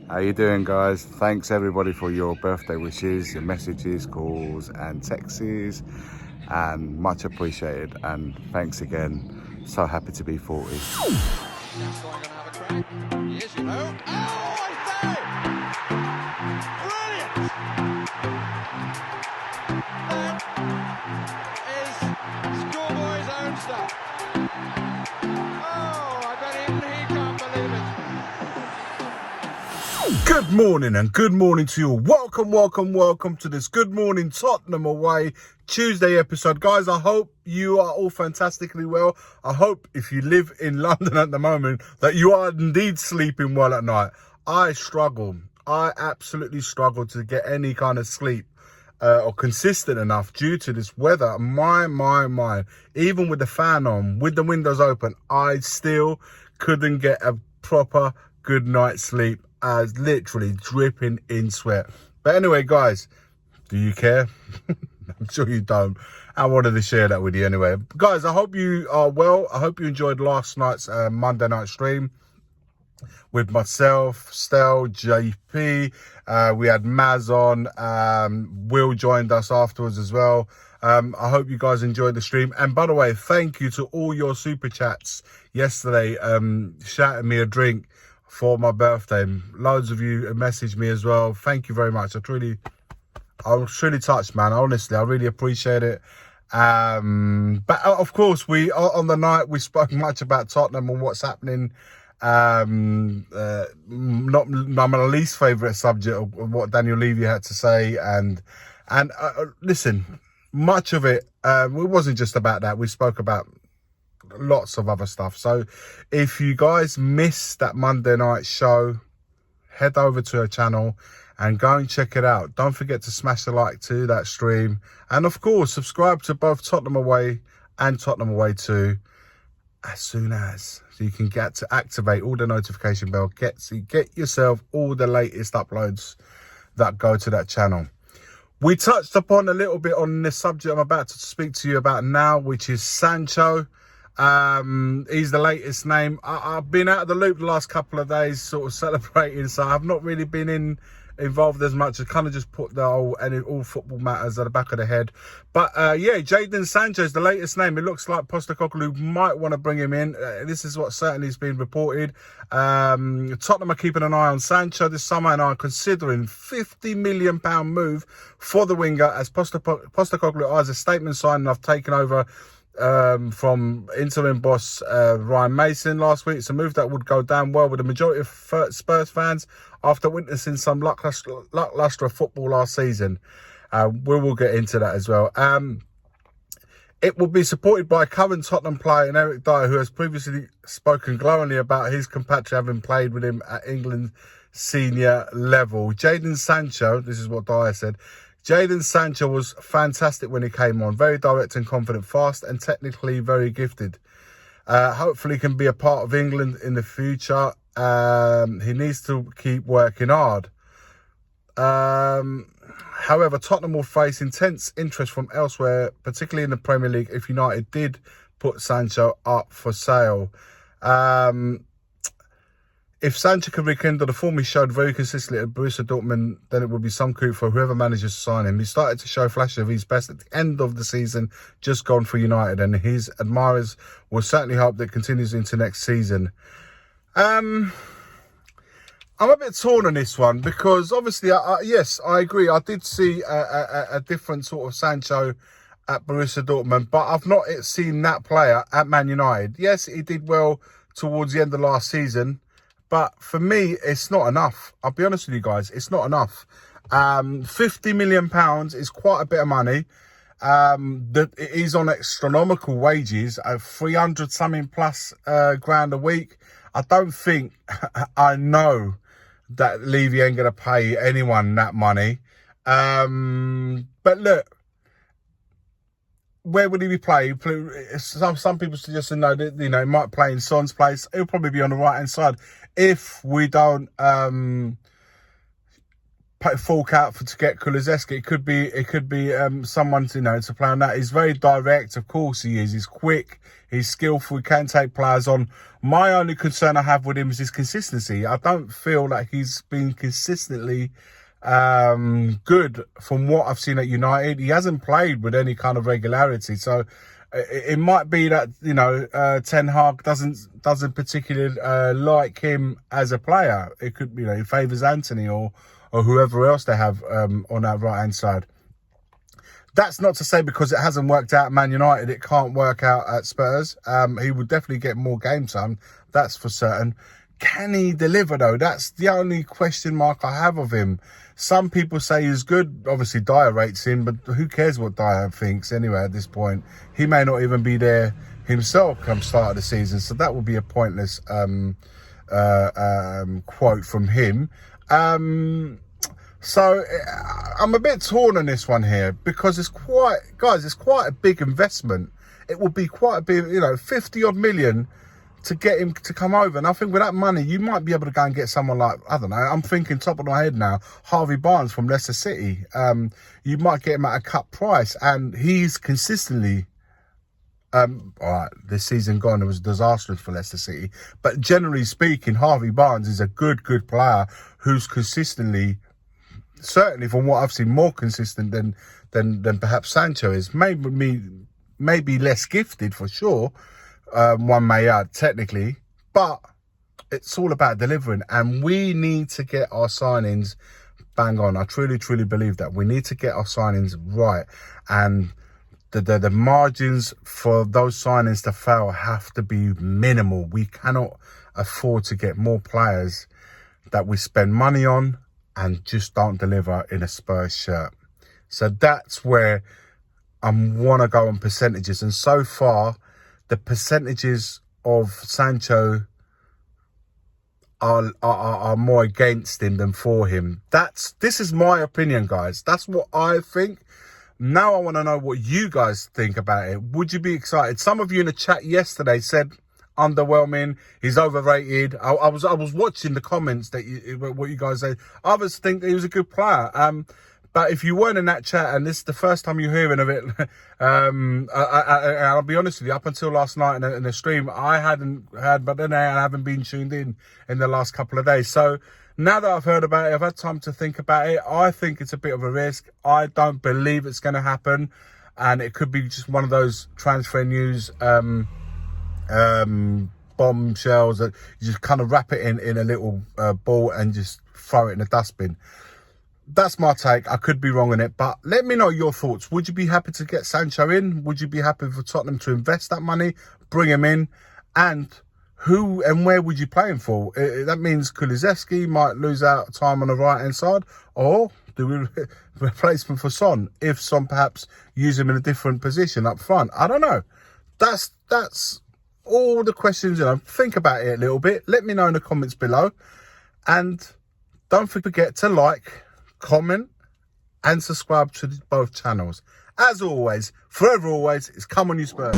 How you doing, guys? Thanks everybody for your birthday wishes, your messages, calls and texts, and much appreciated. And thanks again. So happy to be 40. Sancho going to have a crack. He is, you know. Oh, I say! Brilliant! That is schoolboy's own stuff. Oh, I bet even he can't believe it. Good morning and good morning to you all. Welcome to this Good Morning Tottenham Away Tuesday episode. Guys, I hope you are all fantastically well. I hope if you live in London at the moment that you are indeed sleeping well at night. I absolutely struggle to get any kind of sleep or consistent enough due to this weather. My. Even with the fan on, with the windows open, I still couldn't get a proper good night's sleep. I was literally dripping in sweat. But anyway, guys, do you care? I'm sure you don't. I wanted to share that with you anyway. Guys, I hope you are well. I hope you enjoyed last night's Monday night stream with myself, Stel, JP. We had Maz on. Will joined us afterwards as well. I hope you guys enjoyed the stream. And by the way, thank you to all your super chats yesterday, shouting me a drink for my birthday. Loads of you messaged me as well. Thank you very much. I was truly touched, man. Honestly, I really appreciate it. But of course, on the night we spoke much about Tottenham and what's happening. Not my least favourite subject of what Daniel Levy had to say, and listen, much of it wasn't just about that. We spoke about lots of other stuff. So if you guys missed that Monday night show, head over to her channel and go and check it out. Don't forget to smash the like to that stream, and of course subscribe to both Tottenham Away and Tottenham Away 2 as soon as, so you can get to activate all the notification bell, get yourself all the latest uploads that go to that channel. We touched upon a little bit on this subject I'm about to speak to you about now, which is Sancho. He's the latest name. I've been out of the loop the last couple of days, sort of celebrating, so I've not really been involved as much. I kind of just put all football matters at the back of the head. But yeah, Jadon Sancho is the latest name. It looks like Postecoglou might want to bring him in. This is what certainly has been reported. Tottenham are keeping an eye on Sancho this summer and are considering £50 million move for the winger, as Postecoglou has a statement signed and I've taken over from interim boss Ryan Mason last week. It's a move that would go down well with the majority of Spurs fans after witnessing some lacklustre football last season. We will get into that as well. It will be supported by current Tottenham player in Eric Dyer, who has previously spoken glowingly about his compatriot having played with him at England senior level. Jadon Sancho, this is what Dyer said, Jadon Sancho was fantastic when he came on. Very direct and confident, fast and technically very gifted. Hopefully can be a part of England in the future. He needs to keep working hard. However, Tottenham will face intense interest from elsewhere, particularly in the Premier League, if United did put Sancho up for sale. If Sancho can rekindle the form he showed very consistently at Borussia Dortmund, then it would be some coup for whoever manages to sign him. He started to show flashes of his best at the end of the season, just gone for United, and his admirers will certainly hope that it continues into next season. I'm a bit torn on this one because obviously, yes, I agree. I did see a different sort of Sancho at Borussia Dortmund, but I've not seen that player at Man United. Yes, he did well towards the end of last season, but for me, it's not enough. I'll be honest with you guys, it's not enough. £50 million is quite a bit of money. It is on astronomical wages, 300 something plus grand a week. I don't think, I know that Levy ain't going to pay anyone that money. But look, where would he be playing? Some people suggest that, he might play in Son's place. He'll probably be on the right-hand side if we don't fork out to get Kulusevski. It could be someone to play on that. He's very direct, of course he is. He's quick, he's skillful, he can take players on. My only concern I have with him is his consistency. I don't feel like he's been consistently good from what I've seen at United. He hasn't played with any kind of regularity, so it might be that Ten Hag doesn't particularly like him as a player. It could he favours Anthony or whoever else they have on that right hand side. That's not to say because it hasn't worked out at Man United, it can't work out at Spurs. He would definitely get more game time, that's for certain. Can he deliver though? That's the only question mark I have of him. Some people say he's good. Obviously, Dyer rates him, but who cares what Dyer thinks anyway at this point? He may not even be there himself come start of the season, so that would be a pointless quote from him. So I'm a bit torn on this one here because it's quite a big investment. It will be quite a big, 50 odd million to get him to come over. And I think with that money, you might be able to go and get someone like, I don't know, I'm thinking top of my head now, Harvey Barnes from Leicester City. You might get him at a cut price, and he's consistently, all right, this season gone, it was disastrous for Leicester City. But generally speaking, Harvey Barnes is a good player who's consistently, certainly from what I've seen, more consistent than perhaps Sancho is. Maybe less gifted for sure. One may add technically, but it's all about delivering, and we need to get our signings bang on. I truly believe that we need to get our signings right, and the margins for those signings to fail have to be minimal. We cannot afford to get more players that we spend money on and just don't deliver in a Spurs shirt. So that's where I want to go on percentages, and so far the percentages of Sancho are more against him than for him. This is my opinion, guys. That's what I think. Now I want to know what you guys think about it. Would you be excited? Some of you in the chat yesterday said underwhelming, he's overrated. I was watching the comments what you guys said. Others think that he was a good player. But if you weren't in that chat and this is the first time you're hearing of it, I'll be honest with you, up until last night in the stream, I hadn't heard, but then I haven't been tuned in the last couple of days. So now that I've heard about it, I've had time to think about it. I think it's a bit of a risk. I don't believe it's going to happen. And it could be just one of those transfer news bombshells that you just kind of wrap it in a little ball and just throw it in the dustbin. That's my take. I could be wrong on it, but let me know your thoughts. Would you be happy to get Sancho in? Would you be happy for Tottenham to invest that money, bring him in? And who and where would you play him for? That means Kulusevski might lose out time on the right-hand side, or do we replace him for Son? If Son perhaps use him in a different position up front. I don't know. That's all the questions. Think about it a little bit. Let me know in the comments below. And don't forget to like, comment and subscribe to both channels. As always, forever always, it's come on you Spurs.